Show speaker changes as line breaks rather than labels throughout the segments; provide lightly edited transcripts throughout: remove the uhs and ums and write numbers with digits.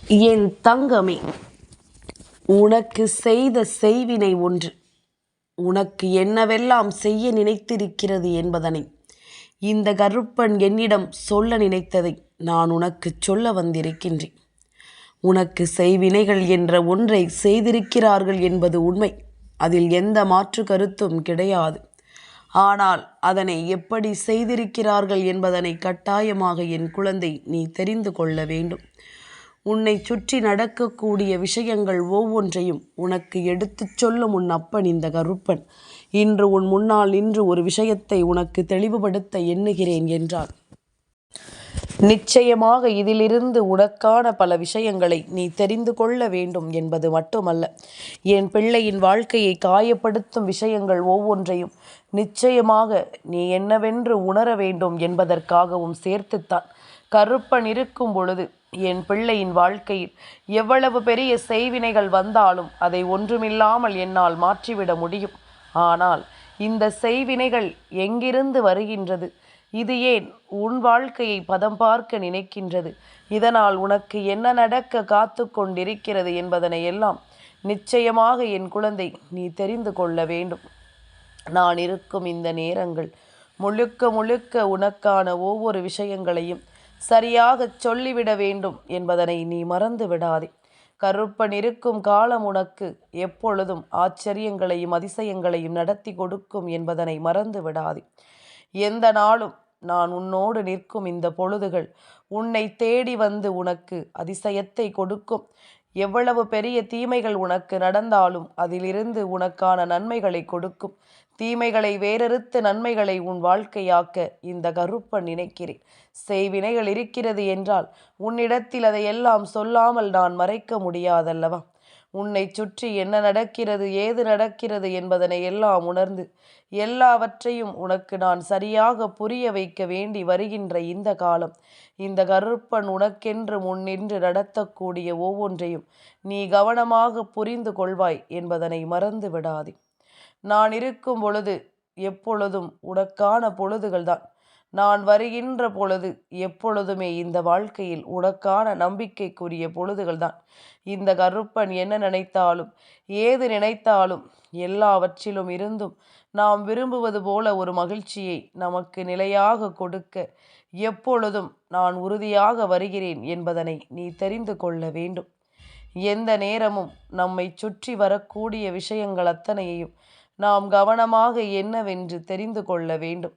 என் தங்கமே, உனக்கு செய்த செய்வினை ஒன்று உனக்கு என்னவெல்லாம் செய்ய நினைத்திருக்கிறது என்பதனை இந்த கருப்பன் என்னிடம் சொல்ல நினைத்ததை நான் உனக்கு சொல்ல வந்திருக்கின்றேன். உனக்கு செய்வினைகள் என்ற ஒன்றை செய்திருக்கிறார்கள் என்பது உண்மை. அதில் எந்த மாற்று கருத்தும் கிடையாது. ஆனால் அதனை எப்படி செய்திருக்கிறார்கள் என்பதனை கட்டாயமாக என் குழந்தை நீ தெரிந்து கொள்ள வேண்டும். உன்னை சுற்றி நடக்கக்கூடிய விஷயங்கள் ஒவ்வொன்றையும் உனக்கு எடுத்துச் சொல்லும் உன் அப்பன் இந்த கருப்பன் இன்று உன் முன்னால் நின்று ஒரு விஷயத்தை உனக்கு தெளிவுபடுத்த எண்ணுகிறேன் என்றார். நிச்சயமாக இதிலிருந்து உனக்கான பல விஷயங்களை நீ தெரிந்து கொள்ள வேண்டும் என்பது மட்டுமல்ல, என் பிள்ளையின் வாழ்க்கையை காயப்படுத்தும் விஷயங்கள் ஒவ்வொன்றையும் நிச்சயமாக நீ என்னவென்று உணர வேண்டும் என்பதற்காகவும் சேர்த்துத்தான் கருப்பன் இருக்கும் பொழுது என் பிள்ளையின் வாழ்க்கையில் எவ்வளவு பெரிய செய்வினைகள் வந்தாலும் அதை ஒன்றுமில்லாமல் என்னால் மாற்றிவிட முடியும். ஆனால் இந்த செய்வினைகள் எங்கிருந்து வருகின்றது? இது ஏன் உன் வாழ்க்கையை பதம் பார்க்க நினைக்கின்றது? இதனால் உனக்கு என்ன நடக்க காத்து கொண்டிருக்கிறது என்பதனை எல்லாம் நிச்சயமாக என் குழந்தை நீ தெரிந்து கொள்ள வேண்டும். நான் இருக்கும் இந்த நேரங்கள் முழுக்க முழுக்க உனக்கான ஒவ்வொரு விஷயங்களையும் சரியாக சொல்லிவிட வேண்டும் என்பதனை நீ மறந்து விடாதே. கருப்பன் இருக்கும் காலம் உனக்கு எப்பொழுதும் ஆச்சரியங்களையும் அதிசயங்களையும் நடத்தி கொடுக்கும் என்பதனை மறந்து விடாதே. எந்த நாளும் நான் உன்னோடு நிற்கும் இந்த பொழுதுகள் உன்னை தேடி வந்து உனக்கு அதிசயத்தை கொடுக்கும். எவ்வளவு பெரிய தீமைகள் உனக்கு நடந்தாலும் அதிலிருந்து உனக்கான நன்மைகளை கொடுக்கும். தீமைகளை வேறறுத்து நன்மைகளை உன் வாழ்க்கையாக்க இந்த கருப்பன் நினைக்கிறேன். செய்வினைகள் இருக்கிறது என்றால் உன்னிடத்தில் அதையெல்லாம் சொல்லாமல் நான் மறைக்க முடியாதல்லவா? உன்னை சுற்றி என்ன நடக்கிறது, ஏது நடக்கிறது என்பதனை எல்லாம் உணர்ந்து எல்லாவற்றையும் உனக்கு நான் சரியாக புரிய வைக்க வேண்டி வருகின்ற இந்த காலம், இந்த கருப்பன் உனக்கென்று முன்னின்று நடத்தக்கூடிய ஒவ்வொன்றையும் நீ கவனமாக புரிந்து கொள்வாய் என்பதனை மறந்து விடாதே. நான் இருக்கும் பொழுது எப்பொழுதும் உனக்கான பொழுதுகள்தான். நான் வருகின்ற பொழுது எப்பொழுதுமே இந்த வாழ்க்கையில் உனக்கான நம்பிக்கைக்குரிய பொழுதுகள்தான். இந்த கருப்பன் என்ன நினைத்தாலும் ஏது நினைத்தாலும் எல்லாவற்றிலும் இருந்தும் நாம் விரும்புவது போல ஒரு மகிழ்ச்சியை நமக்கு நிலையாக கொடுக்க எப்பொழுதும் நான் உறுதியாக வருகிறேன் என்பதனை நீ தெரிந்து கொள்ள வேண்டும். எந்த நேரமும் நம்மை சுற்றி வரக்கூடிய விஷயங்கள் அத்தனையையும் நாம் கவனமாக என்னவென்று தெரிந்து கொள்ள வேண்டும்.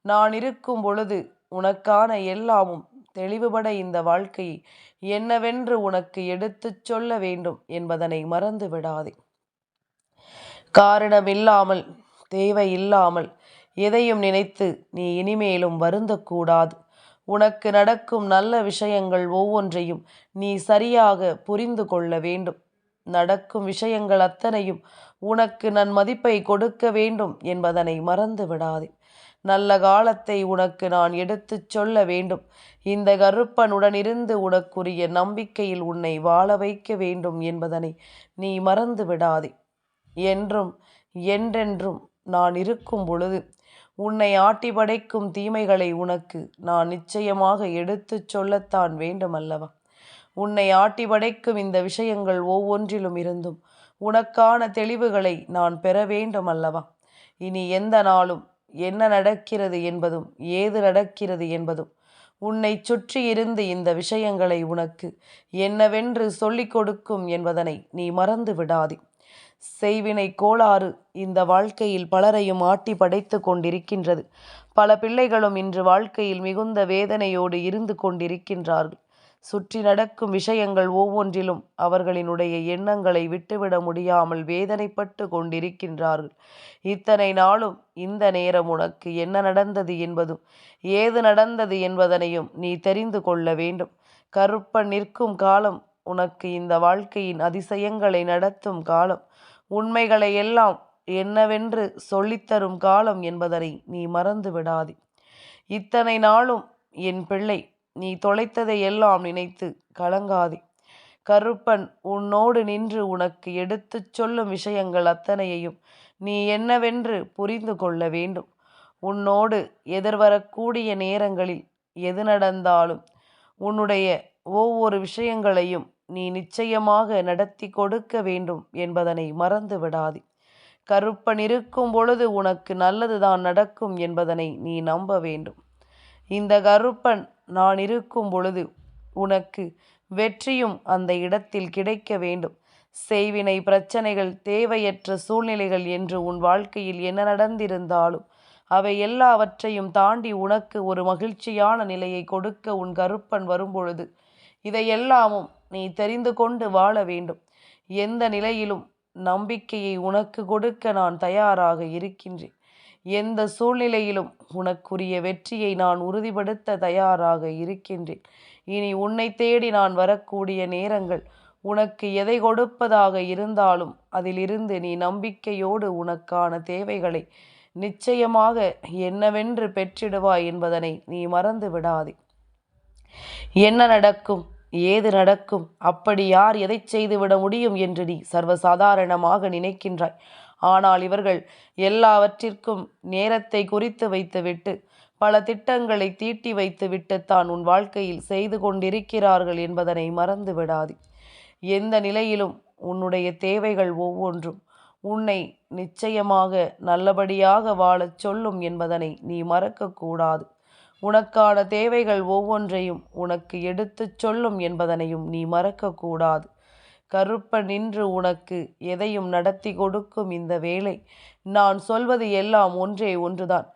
நான் இருக்கும் பொழுது உனக்கான எல்லாமும் தெளிவுபட இந்த வாழ்க்கையை என்னவென்று உனக்கு எடுத்துச் சொல்ல வேண்டும் என்பதனை மறந்து விடாதே. காரணமில்லாமல் தேவையில்லாமல் எதையும் நினைத்து நீ இனிமேலும் வருந்தக்கூடாது. உனக்கு நடக்கும் நல்ல விஷயங்கள் ஒவ்வொன்றையும் நீ சரியாக புரிந்து கொள்ள வேண்டும். நடக்கும் விஷயங்கள் அத்தனையும் உனக்கு நன்மதிப்பை கொடுக்க வேண்டும் என்பதனை மறந்து விடாதே. நல்ல காலத்தை உனக்கு நான் எடுத்துச் சொல்ல வேண்டும். இந்த கருப்பனுடனிருந்து உனக்குரிய நம்பிக்கையில் உன்னை வாழ வைக்க வேண்டும் என்பதனை நீ மறந்து விடாதே. என்றும் என்றென்றும் நான் இருக்கும் பொழுது உன்னை ஆட்டி படைக்கும் தீமைகளை உனக்கு நான் நிச்சயமாக எடுத்துச் சொல்லத்தான் வேண்டுமல்லவா? உன்னை ஆட்டி படைக்கும் இந்த விஷயங்கள் ஒவ்வொன்றிலும் இருந்தும் உனக்கான தெளிவுகளை நான் பெற வேண்டும் அல்லவா? இனி எந்த நாளும் என்ன நடக்கிறது என்பதும் ஏது நடக்கிறது என்பதும் உன்னை சுற்றி இருந்து இந்த விஷயங்களை உனக்கு என்னவென்று சொல்லிக் கொடுக்கும் என்பதனை நீ மறந்து விடாதே. செய்வினை கோளாறு இந்த வாழ்க்கையில் பலரையும் ஆட்டி படைத்து கொண்டிருக்கின்றது. பல பிள்ளைகளும் இன்று வாழ்க்கையில் மிகுந்த வேதனையோடு இருந்து கொண்டிருக்கின்றார்கள். சுற்றி நடக்கும் விஷயங்கள் ஒவ்வொன்றிலும் அவர்களினுடைய எண்ணங்களை விட்டுவிட முடியாமல் வேதனைப்பட்டு கொண்டிருக்கின்றார்கள். இத்தனை நாளும் இந்த நேரம் உனக்கு என்ன நடந்தது என்பதும் ஏது நடந்தது என்பதனையும் நீ தெரிந்து கொள்ள வேண்டும். கருப்பன் நிற்கும் காலம் உனக்கு இந்த வாழ்க்கையின் அதிசயங்களை நடத்தும் காலம், உண்மைகளை எல்லாம் என்னவென்று சொல்லித்தரும் காலம் என்பதனை நீ மறந்து விடாதே. இத்தனை நாளும் என் பிள்ளை நீ தொலைத்ததை எல்லாம் நினைத்து கலங்காதே. கருப்பன் உன்னோடு நின்று உனக்கு எடுத்துச் சொல்லும் விஷயங்கள் அத்தனையையும் நீ என்னவென்று புரிந்து கொள்ள வேண்டும். உன்னோடு எதிர்வரக்கூடிய நேரங்களில் எது நடந்தாலும் உன்னுடைய ஒவ்வொரு விஷயங்களையும் நீ நிச்சயமாக நடத்தி கொடுக்க வேண்டும் என்பதனை மறந்து விடாதே. கருப்பன் இருக்கும் பொழுது உனக்கு நல்லதுதான் நடக்கும் என்பதனை நீ நம்ப வேண்டும். இந்த கருப்பன் நான் இருக்கும் பொழுது உனக்கு வெற்றியும் அந்த இடத்தில் கிடைக்க வேண்டும். செய்வினை பிரச்சனைகள், தேவையற்ற சூழ்நிலைகள் என்று உன் வாழ்க்கையில் என்ன நடந்திருந்தாலும் அவை எல்லாவற்றையும் தாண்டி உனக்கு ஒரு மகிழ்ச்சியான நிலையை கொடுக்க உன் கருப்பன் வரும்பொழுது இதையெல்லாமும் நீ தெரிந்து கொண்டு வாழ வேண்டும். எந்த நிலையிலும் நம்பிக்கையை உனக்கு கொடுக்க நான் தயாராக இருக்கின்றேன். எந்த சூழ்நிலையிலும் உனக்குரிய வெற்றியை நான் உறுதிப்படுத்த தயாராக இருக்கின்றேன். இனி உன்னை தேடி நான் வரக்கூடிய நேரங்கள் உனக்கு எதை கொடுப்பதாக இருந்தாலும் அதிலிருந்து நீ நம்பிக்கையோடு உனக்கான தேவைகளை நிச்சயமாக என்னவென்று பெற்றிடுவாய் என்பதனை நீ மறந்து விடாதே. என்ன நடக்கும், ஏது நடக்கும், அப்படி யார் எதை செய்துவிட முடியும் என்று நீ சர்வசாதாரணமாக நினைக்கின்றாய். ஆனால் இவர்கள் எல்லாவற்றிற்கும் நேரத்தை குறித்து வைத்துவிட்டு பல திட்டங்களை தீட்டி வைத்துவிட்டு தான் உன் வாழ்க்கையில் செய்து கொண்டிருக்கிறார்கள் என்பதனை மறந்து விடாதே. எந்த நிலையிலும் உன்னுடைய தேவைகள் ஒவ்வொன்றும் உன்னை நிச்சயமாக நல்லபடியாக வாழச் சொல்லும் என்பதனை நீ மறக்கக்கூடாது. உனக்கான தேவைகள் ஒவ்வொன்றையும் உனக்கு எடுத்துச் சொல்லும் என்பதனையும் நீ மறக்கக்கூடாது. கருப்பன் நின்று உனக்கு எதையும் நடத்தி கொடுக்கும் இந்த வேளை நான் சொல்வது எல்லாம் ஒன்றே ஒன்றுதான்.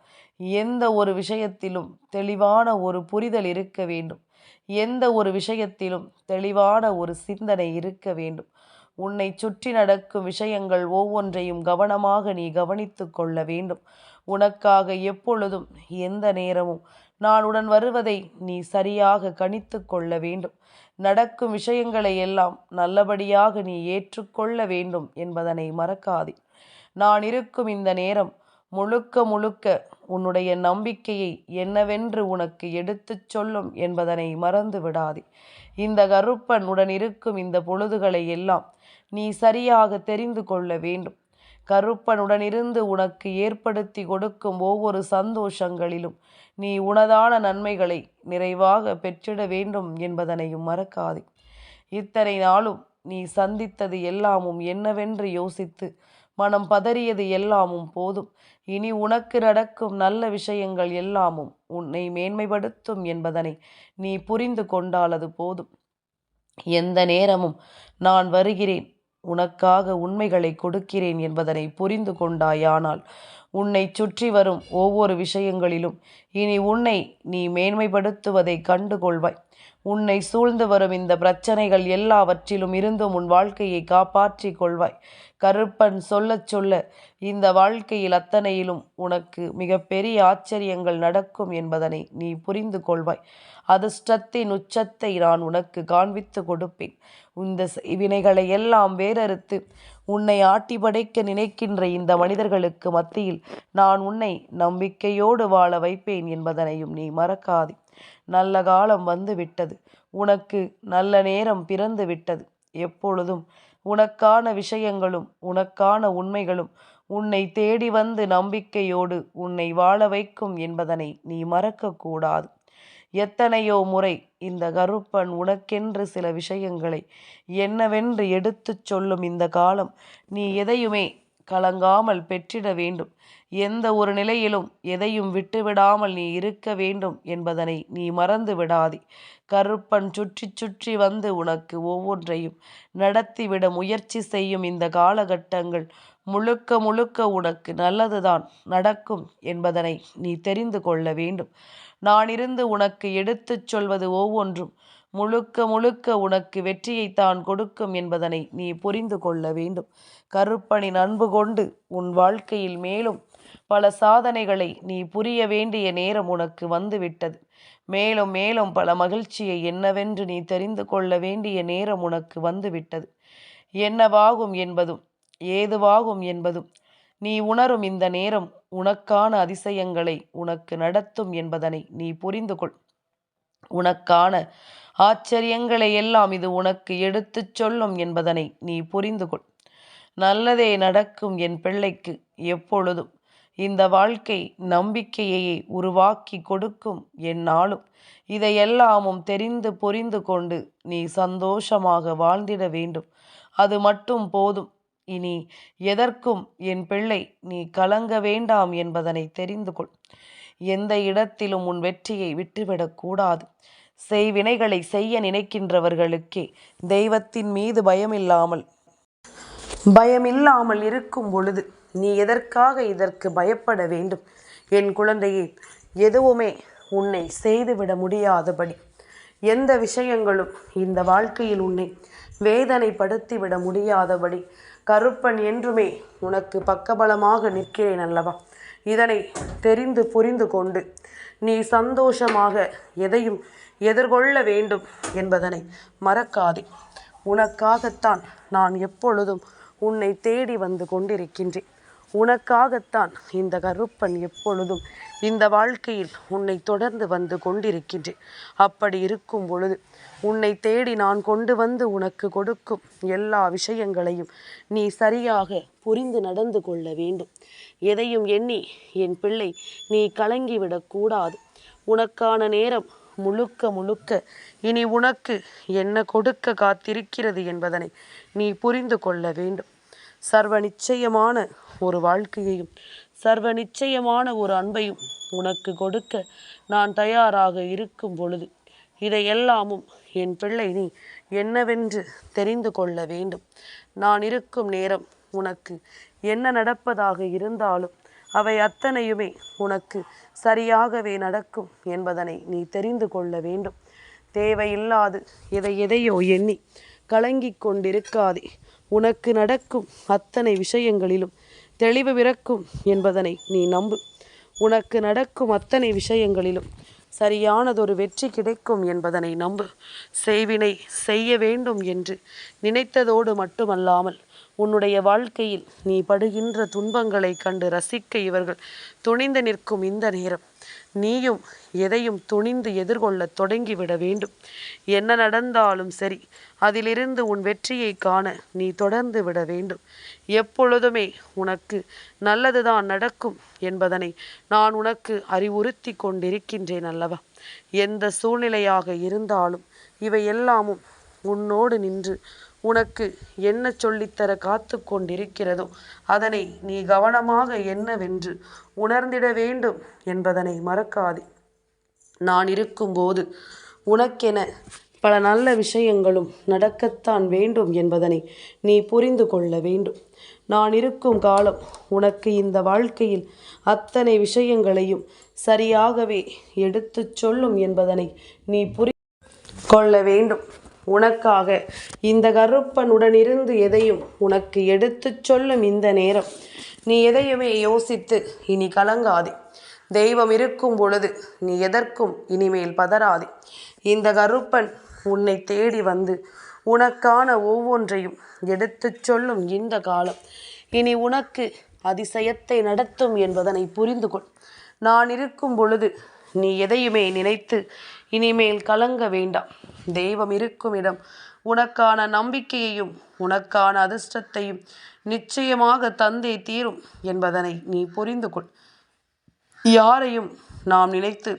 எந்த ஒரு விஷயத்திலும் தெளிவான ஒரு புரிதல் இருக்க வேண்டும். எந்த ஒரு விஷயத்திலும் தெளிவான ஒரு சிந்தனை இருக்க வேண்டும். உன்னை சுற்றி நடக்கும் விஷயங்கள் ஒவ்வொன்றையும் கவனமாக நீ கவனித்து கொள்ள வேண்டும். உனக்காக எப்பொழுதும் எந்த நேரமும் நான் உடன் வருவதை நீ சரியாக கணித்து கொள்ள வேண்டும். நடக்கும் விஷயங்களை எல்லாம் நல்லபடியாக நீ ஏற்றுக்கொள்ள வேண்டும் என்பதனை மறக்காதே. நான் இருக்கும் இந்த நேரம் முழுக்க முழுக்க உன்னுடைய நம்பிக்கையை என்னவென்று உனக்கு எடுத்துச் சொல்லும் என்பதனை மறந்து விடாதே. இந்த கருப்பன் உடன் இருக்கும் இந்த பொழுதுகளை எல்லாம் நீ சரியாக தெரிந்து கொள்ள வேண்டும். கருப்பனுடனிருந்து உனக்கு ஏற்படுத்தி கொடுக்கும் ஒவ்வொரு சந்தோஷங்களிலும் நீ உனதான நன்மைகளை நிறைவாக பெற்றிட வேண்டும் என்பதனையும் மறக்காதே. இத்தனை நாளும் நீ சந்தித்தது எல்லாமும் என்னவென்று யோசித்து மனம் பதறியது எல்லாமும் போதும். இனி உனக்கு நடக்கும் நல்ல விஷயங்கள் எல்லாமும் உன்னை மேன்மைப்படுத்தும் என்பதனை நீ புரிந்து கொண்டால் அது போதும். எந்த நேரமும் நான் வருகிறேன், உனக்காக உண்மைகளை கொடுக்கிறேன் என்பதனை புரிந்து கொண்டாயானால் உன்னை சுற்றி வரும் ஒவ்வொரு விஷயங்களிலும் இனி உன்னை நீ மேன்மைப்படுத்துவதை கண்டுகொள்வாய். உன்னை சூழ்ந்து வரும் இந்த பிரச்சனைகள் எல்லாவற்றிலும் இருந்தும் உன் வாழ்க்கையை காப்பாற்றி கொள்வாய். கருப்பன் சொல்ல சொல்ல இந்த வாழ்க்கையில் அத்தனையிலும் உனக்கு மிகப்பெரிய ஆச்சரியங்கள் நடக்கும் என்பதனை நீ புரிந்து கொள்வாய். அதிர்ஷ்டத்தின் உச்சத்தை நான் உனக்கு காண்பித்து கொடுப்பேன். இந்த வினைகளை எல்லாம் வேறறுத்து உன்னை ஆட்டி படைக்க நினைக்கின்ற இந்த மனிதர்களுக்கு மத்தியில் நான் உன்னை நம்பிக்கையோடு வாழ வைப்பேன் என்பதனையும் நீ மறக்காதே. நல்ல காலம் வந்து விட்டது. உனக்கு நல்ல நேரம் பிறந்து விட்டது. எப்பொழுதும் உனக்கான விஷயங்களும் உனக்கான உண்மைகளும் உன்னை தேடி வந்து நம்பிக்கையோடு உன்னை வாழ வைக்கும் என்பதனை நீ மறக்கக்கூடாது. எத்தனையோ முறை இந்த கருப்பன் உனக்கென்று சில விஷயங்களை என்னவென்று எடுத்துச் சொல்லும் இந்த காலம் நீ எதையுமே கலங்காமல் பெற்றிட வேண்டும். எந்த ஒரு நிலையிலும் எதையும் விட்டுவிடாமல் நீ இருக்க வேண்டும் என்பதனை நீ மறந்து விடாதே. கருப்பன் சுற்றி சுற்றி வந்து உனக்கு ஒவ்வொன்றையும் நடத்திவிட முயற்சி செய்யும் இந்த காலகட்டங்கள் முழுக்க முழுக்க உனக்கு நல்லதுதான் நடக்கும் என்பதனை நீ தெரிந்து கொள்ள வேண்டும். நான் இருந்து உனக்கு எடுத்துச் சொல்வது ஒவ்வொன்றும் முழுக்க முழுக்க உனக்கு வெற்றியைத்தான் கொடுக்கும் என்பதனை நீ புரிந்து கொள்ள வேண்டும். கருப்பனின் அன்பு கொண்டு உன் வாழ்க்கையில் மேலும் பல சாதனைகளை நீ புரிய வேண்டிய நேரம் உனக்கு வந்துவிட்டது. மேலும் மேலும் பல மகிழ்ச்சியை என்னவென்று நீ தெரிந்து கொள்ள வேண்டிய நேரம் உனக்கு வந்துவிட்டது. என்னவாகும் என்பதும் ஏதுவாகும் என்பதும் நீ உணரும் இந்த நேரம் உனக்கான அதிசயங்களை உனக்கு நடத்தும் என்பதனை நீ புரிந்து கொள். உனக்கான ஆச்சரியங்களை எல்லாம் இது உனக்கு எடுத்துச் சொல்லும் என்பதனை நீ புரிந்து கொள். நல்லதே நடக்கும் என் பிள்ளைக்கு. எப்பொழுதும் இந்த வாழ்க்கை நம்பிக்கையை உருவாக்கி கொடுக்கும் எந்நாளும். இதையெல்லாமும் தெரிந்து புரிந்து கொண்டு நீ சந்தோஷமாக வாழ்ந்திட வேண்டும். அது மட்டும் போதும். இனி எதற்கும் என் பிள்ளை நீ கலங்க வேண்டாம் என்பதனை தெரிந்து கொள். எந்த இடத்திலும் உன் வெற்றியை விட்டுவிடக்கூடாது. செய்வினைகளை செய்ய நினைக்கின்றவர்களுக்கே தெய்வத்தின் மீது பயமில்லாமல் இருக்கும் பொழுது நீ எதற்காக இதற்கு பயப்பட வேண்டும்? என் குழந்தையே, எதுவுமே உன்னை செய்துவிட முடியாதபடி, எந்த விஷயங்களும் இந்த வாழ்க்கையில் உன்னை வேதனைப்படுத்திவிட முடியாதபடி கருப்பன் என்றுமே உனக்கு பக்கபலமாக நிற்கிறேன் அல்லவா? இதனை தெரிந்து புரிந்து கொண்டு நீ சந்தோஷமாக எதையும் எதிர்கொள்ள வேண்டும் என்பதனை மறக்காதே. உனக்காகத்தான் நான் எப்பொழுதும் உன்னை தேடி வந்து கொண்டிருக்கின்றேன். உனக்காகத்தான் இந்த கருப்பன் எப்பொழுதும் இந்த வாழ்க்கையில் உன்னை தொடர்ந்து வந்து கொண்டிருக்கின்றேன். அப்படி இருக்கும் பொழுது உன்னை தேடி நான் கொண்டு வந்து உனக்கு கொடுக்கும் எல்லா விஷயங்களையும் நீ சரியாக புரிந்து நடந்து கொள்ள வேண்டும். எதையும் எண்ணி என் பிள்ளை நீ கலங்கிவிடக்கூடாது. உனக்கான நேரம் முழுக்க இனி உனக்கு என்ன கொடுக்க காத்திருக்கிறது என்பதனை நீ புரிந்து கொள்ள வேண்டும். சர்வ நிச்சயமான ஒரு வாழ்க்கையையும் சர்வ நிச்சயமான ஒரு அன்பையும் உனக்கு கொடுக்க நான் தயாராக இருக்கும் பொழுது இதையெல்லாமும் என் பிள்ளை நீ என்னவென்று தெரிந்து கொள்ள வேண்டும். நான் இருக்கும் நேரம் உனக்கு என்ன நடப்பதாக இருந்தாலும் அவை அத்தனையுமே உனக்கு சரியாகவே நடக்கும் என்பதனை நீ தெரிந்து கொள்ள வேண்டும். தேவையில்லாது எதையோ எண்ணி கலங்கிக் கொண்டிருக்காதே. உனக்கு நடக்கும் அத்தனை விஷயங்களிலும் தெளிவு பிறக்கும் என்பதனை நீ நம்பு. உனக்கு நடக்கும் அத்தனை விஷயங்களிலும் சரியானதொரு வெற்றி கிடைக்கும் என்பதனை நம்பு. செய்வினை செய்ய வேண்டும் என்று நினைத்ததோடு மட்டுமல்லாமல் உன்னுடைய வாழ்க்கையில் நீ படுகின்ற துன்பங்களை கண்டு ரசிக்க இவர்கள் துணிந்து நிற்கும் இந்த நேரம் நீயும் எதையும் துணிந்து எதிர்கொள்ள தொடங்கிவிட வேண்டும். என்ன நடந்தாலும் சரி, அதிலிருந்து உன் வெற்றியை காண நீ தொடர்ந்து விட வேண்டும். எப்பொழுதுமே உனக்கு நல்லதுதான் நடக்கும் என்பதனை நான் உனக்கு அறிவுறுத்தி கொண்டிருக்கின்றேன் அல்லவா? எந்த சூழ்நிலையாக இருந்தாலும் இவை எல்லாமும் உன்னோடு நின்று உனக்கு என்ன சொல்லித்தர காத்து கொண்டிருக்கிறதோ அதனை நீ கவனமாக என்னவென்று உணர்ந்திட வேண்டும் என்பதனை மறக்காதே. நான் இருக்கும்போது உனக்கென பல நல்ல விஷயங்களும் நடக்கத்தான் வேண்டும் என்பதனை நீ புரிந்து கொள்ள வேண்டும். நான் இருக்கும் காலம் உனக்கு இந்த வாழ்க்கையில் அத்தனை விஷயங்களையும் சரியாகவே எடுத்துச் சொல்லும் என்பதனை நீ புரிந்து கொள்ள வேண்டும். உனக்காக இந்த கருப்பனுடனிருந்து எதையும் உனக்கு எடுத்துச் சொல்லும் இந்த நேரம் நீ எதையுமே யோசித்து இனி கலங்காதே. தெய்வம் இருக்கும் பொழுது நீ எதற்கும் இனிமேல் பதறாதே. இந்த கருப்பன் உன்னை தேடி வந்து உனக்கான ஒவ்வொன்றையும் எடுத்துச் சொல்லும் இந்த காலம் இனி உனக்கு அதிசயத்தை நடத்தும் என்பதனை புரிந்து கொள். நான் இருக்கும் பொழுது நீ எதையுமே நினைத்து இனிமேல் கலங்க வேண்டாம். தெய்வம் இருக்கும் இடம் உனக்கான நம்பிக்கையையும் உனக்கான அதிர்ஷ்டத்தையும் நிச்சயமாக தந்தே தீரும் என்பதனை நீ புரிந்து கொள். யாரையும் நாம் நினைத்து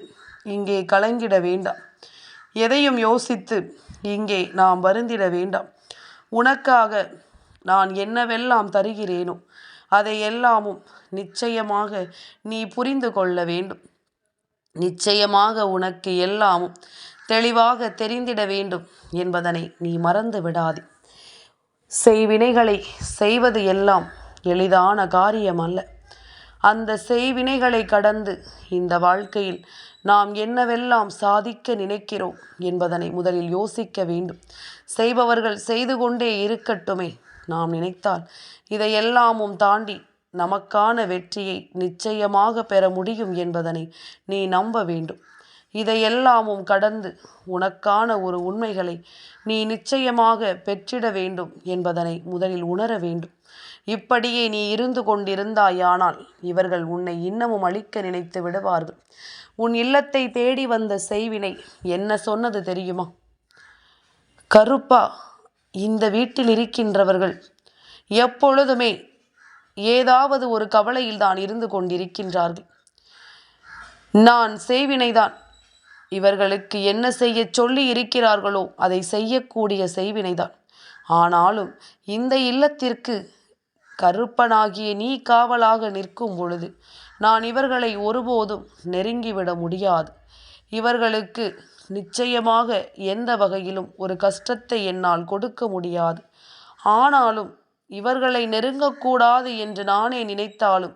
இங்கே கலங்கிட வேண்டாம். எதையும் யோசித்து இங்கே நாம் வருந்திட வேண்டாம். உனக்காக நான் என்னவெல்லாம் தருகிறேனோ அதை எல்லாமும் நிச்சயமாக நீ புரிந்து கொள்ள வேண்டும். நிச்சயமாக உனக்கு எல்லாமும் தெளிவாக தெரிந்திட வேண்டும் என்பதனை நீ மறந்து விடாதே. செய்வினைகளை செய்வது எல்லாம் எளிதான காரியம் அல்ல. அந்த செய்வினைகளை கடந்து இந்த வாழ்க்கையில் நாம் என்னவெல்லாம் சாதிக்க நினைக்கிறோம் என்பதனை முதலில் யோசிக்க வேண்டும். செய்பவர்கள் செய்து கொண்டே இருக்கட்டுமே. நாம் நினைத்தால் இதையெல்லாமும் தாண்டி நமக்கான வெற்றியை நிச்சயமாக பெற முடியும் என்பதனை நீ நம்ப வேண்டும். இதையெல்லாமும் கடந்து உனக்கான ஒரு உண்மைகளை நீ நிச்சயமாக பெற்றிட வேண்டும் என்பதனை முதலில் உணர வேண்டும். இப்படியே நீ இருந்து கொண்டிருந்தாயானால் இவர்கள் உன்னை இன்னமும் அழிக்க நினைத்து விடுவார்கள். உன் இல்லத்தை தேடி வந்த செய்வினை என்ன சொன்னது தெரியுமா? கருப்பா, இந்த வீட்டில் இருக்கின்றவர்கள் எப்பொழுதுமே ஏதாவது ஒரு கவலையில் தான் இருந்து கொண்டிருக்கின்றார்கள். நான் செய்வினைதான், இவர்களுக்கு என்ன செய்ய சொல்லி இருக்கிறார்களோ அதை செய்யக்கூடிய செய்வினைதான். ஆனாலும் இந்த இல்லத்திற்கு கருப்பனாகிய நீ காவலாக நிற்கும் பொழுது நான் இவர்களை ஒருபோதும் நெருங்கிவிட முடியாது. இவர்களுக்கு நிச்சயமாக எந்த வகையிலும் ஒரு கஷ்டத்தை என்னால் கொடுக்க முடியாது. ஆனாலும் இவர்களை நெருங்கக்கூடாது என்று நானே நினைத்தாலும்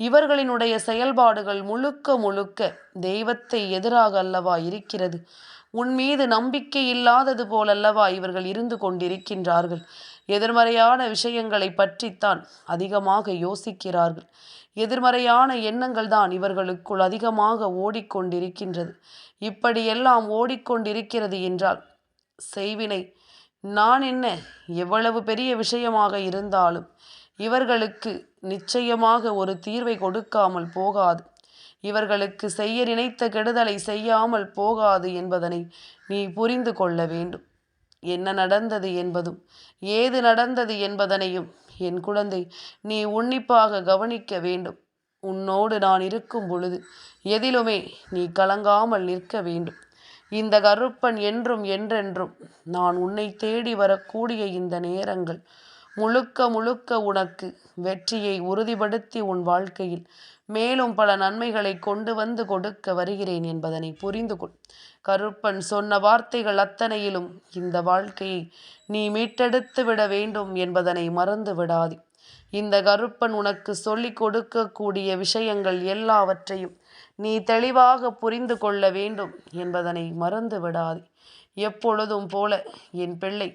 இவர்களினுடைய செயல்பாடுகள் முழுக்க முழுக்க தெய்வத்தை எதிராக அல்லவா இருக்கிறது. உன் மீது நம்பிக்கை இல்லாதது போலல்லவா இவர்கள் இருந்து கொண்டிருக்கின்றார்கள். எதிர்மறையான விஷயங்களை பற்றித்தான் அதிகமாக யோசிக்கிறார்கள். எதிர்மறையான எண்ணங்கள் தான் இவர்களுக்குள் அதிகமாக ஓடிக்கொண்டிருக்கின்றது. இப்படியெல்லாம் ஓடிக்கொண்டிருக்கிறது என்றால் செய்வினை நான் என்ன எவ்வளவு பெரிய விஷயமாக இருந்தாலும் இவர்களுக்கு நிச்சயமாக ஒரு தீர்வை கொடுக்காமல் போகாது. இவர்களுக்கு செய்ய நினைத்த கெடுதலை செய்யாமல் போகாது என்பதனை நீ புரிந்து கொள்ள வேண்டும். என்ன நடந்தது என்பதும் ஏது நடந்தது என்பதனையும் என் குழந்தை நீ உன்னிப்பாக கவனிக்க வேண்டும். உன்னோடு நான் இருக்கும் பொழுது எதிலுமே நீ கலங்காமல் நிற்க வேண்டும். இந்த கருப்பன் என்றும் என்றென்றும் நான் உன்னை தேடி வரக்கூடிய இந்த நேரங்கள் முழுக்க முழுக்க உனக்கு வெற்றியை உறுதிப்படுத்தி உன் வாழ்க்கையில் மேலும் பல நன்மைகளை கொண்டு வந்து கொடுக்க வருகிறேன் என்பதனை புரிந்து கொள். கருப்பன் சொன்ன வார்த்தைகள் அத்தனையிலும் இந்த வாழ்க்கையை நீ மீட்டெடுத்து விட வேண்டும் என்பதனை மறந்து விடாதே. இந்த கருப்பன் உனக்கு சொல்லிக் கொடுக்கக்கூடிய விஷயங்கள் எல்லாவற்றையும் நீ தெளிவாக புரிந்து கொள்ள வேண்டும் என்பதனை மறந்து விடாதே. எப்பொழுதும் போல என் பிள்ளை,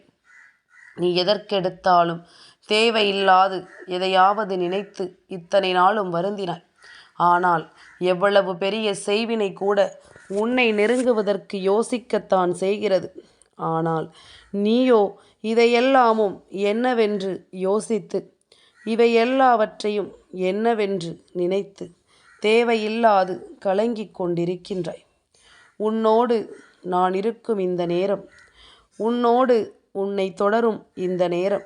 நீ எதற்கெடுத்தாலும் தேவையில்லாது எதையாவது நினைத்து இத்தனை நாளும் வருந்தினாய். ஆனால் எவ்வளவு பெரிய செய்வினை கூட உன்னை நெருங்குவதற்கு யோசிக்கத்தான் செய்கிறது. ஆனால் நீயோ இதையெல்லாமும் என்னவென்று யோசித்து இவை எல்லாவற்றையும் என்னவென்று நினைத்து தேவையில்லாது கலங்கிக் கொண்டிருக்கின்றாய். உன்னோடு நான் இருக்கும் இந்த நேரம், உன்னோடு உன்னை தொடரும் இந்த நேரம்,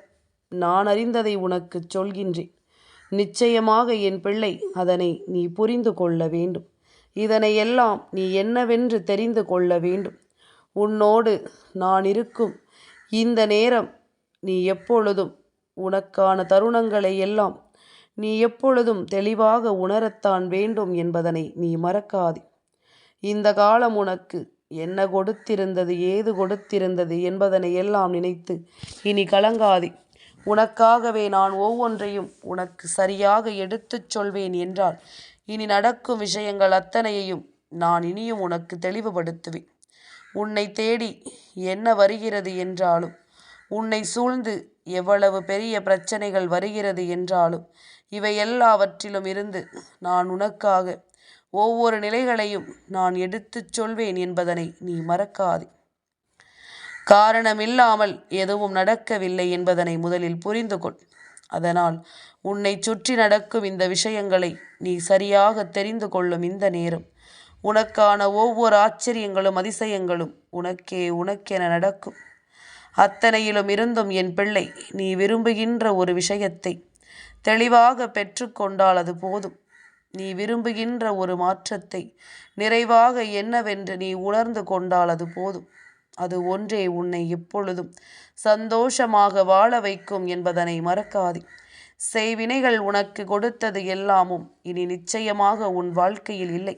நான் அறிந்ததை உனக்கு சொல்கின்றேன். நிச்சயமாக என் பிள்ளை அதனை நீ புரிந்து கொள்ள வேண்டும். இதனை எல்லாம் நீ என்னவென்று தெரிந்து கொள்ள வேண்டும். உன்னோடு நான் இருக்கும் இந்த நேரம் நீ எப்பொழுதும் உனக்கான தருணங்களை எல்லாம் நீ எப்பொழுதும் தெளிவாக உணரத்தான் வேண்டும் என்பதனை நீ மறக்காதே. இந்த காலம் உனக்கு என்ன கொடுத்திருந்தது, ஏது கொடுத்திருந்தது என்பதனை எல்லாம் நினைத்து இனி கலங்காதே. உனக்காகவே நான் ஒவ்வொன்றையும் உனக்கு சரியாக எடுத்துச் சொல்வேன் என்றால் இனி நடக்கும் விஷயங்கள் அத்தனையையும் நான் இனியும் உனக்கு தெளிவுபடுத்துவேன். உன்னை தேடி என்ன வருகிறது என்றாலும், உன்னை சூழ்ந்து எவ்வளவு பெரிய பிரச்சனைகள் வருகிறது என்றாலும், இவை எல்லாவற்றிலும் இருந்து நான் உனக்காக ஒவ்வொரு நிலைகளையும் நான் எடுத்துச் சொல்வேன் என்பதனை நீ மறக்காதே. காரணமில்லாமல் எதுவும் நடக்கவில்லை என்பதனை முதலில் புரிந்து கொள். அதனால் உன்னை சுற்றி நடக்கும் இந்த விஷயங்களை நீ சரியாக தெரிந்து கொள்ளும் இந்த நேரம் உனக்கான ஒவ்வொரு ஆச்சரியங்களும் அதிசயங்களும் உனக்கென நடக்கும். அத்தனையிலும் இருந்தும் என் பிள்ளை, நீ விரும்புகின்ற ஒரு விஷயத்தை தெளிவாக பெற்றுக்கொண்டால் அது போதும். நீ விரும்புகின்ற ஒரு மாற்றத்தை நிறைவாக என்னவென்று நீ உணர்ந்து கொண்டால் அது போதும். அது ஒன்றே உன்னை எப்பொழுதும் சந்தோஷமாக வாழ வைக்கும் என்பதனை மறக்காதே. செய்வினைகள் உனக்கு கொடுத்தது எல்லாமும் இனி நிச்சயமாக உன் வாழ்க்கையில் இல்லை.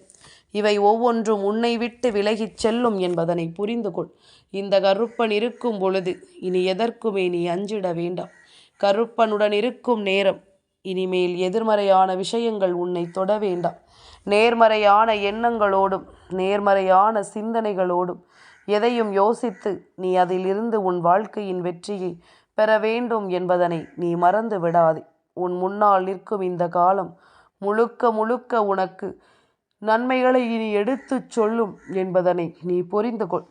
இவை ஒவ்வொன்றும் உன்னை விட்டு விலகிச் செல்லும் என்பதனை புரிந்து கொள். இந்த கருப்பன் இருக்கும் பொழுது இனி எதற்குமே நீ அஞ்சிட வேண்டாம். கருப்பனுடன் இருக்கும் நேரம் இனிமேல் எதிர்மறையான விஷயங்கள் உன்னை தொட வேண்டாம். நேர்மறையான எண்ணங்களோடும் நேர்மறையான சிந்தனைகளோடும் எதையும் யோசித்து நீ அதிலிருந்து உன் வாழ்க்கையின் வெற்றியை பெற வேண்டும் என்பதனை நீ மறந்து விடாதே. உன் முன்னால் நிற்கும் இந்த காலம் முழுக்க முழுக்க உனக்கு நன்மைகளை இனி எடுத்துச் சொல்லும் என்பதனை நீ புரிந்து கொள்.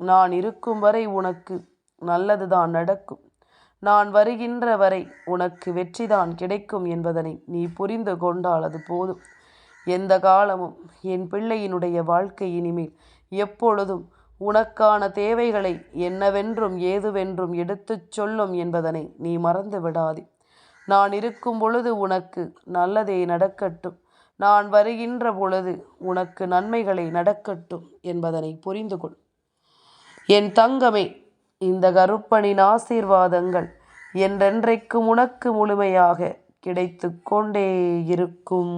நான் இருக்கும் வரை உனக்கு நல்லதுதான் நடக்கும். நான் வருகின்ற வரை உனக்கு வெற்றிதான் கிடைக்கும் என்பதனை நீ புரிந்து கொண்டால் அது போதும். எந்த காலமும் என் பிள்ளையினுடைய வாழ்க்கை இனிமேல் எப்பொழுதும் உனக்கான தேவைகளை என்னவென்றும் ஏதுவென்றும் எடுத்துச் சொல்லும் என்பதனை நீ மறந்து விடாதே. நான் இருக்கும் பொழுது உனக்கு நல்லதே நடக்கட்டும், நான் வருகின்ற பொழுது உனக்கு நன்மைகளை நடக்கட்டும் என்பதனை புரிந்து கொள். என் தங்கமே, இந்த கருப்பனின் ஆசீர்வாதங்கள் என்றென்றைக்கும் உனக்கு முழுமையாக கிடைத்து கொண்டே இருக்கும்.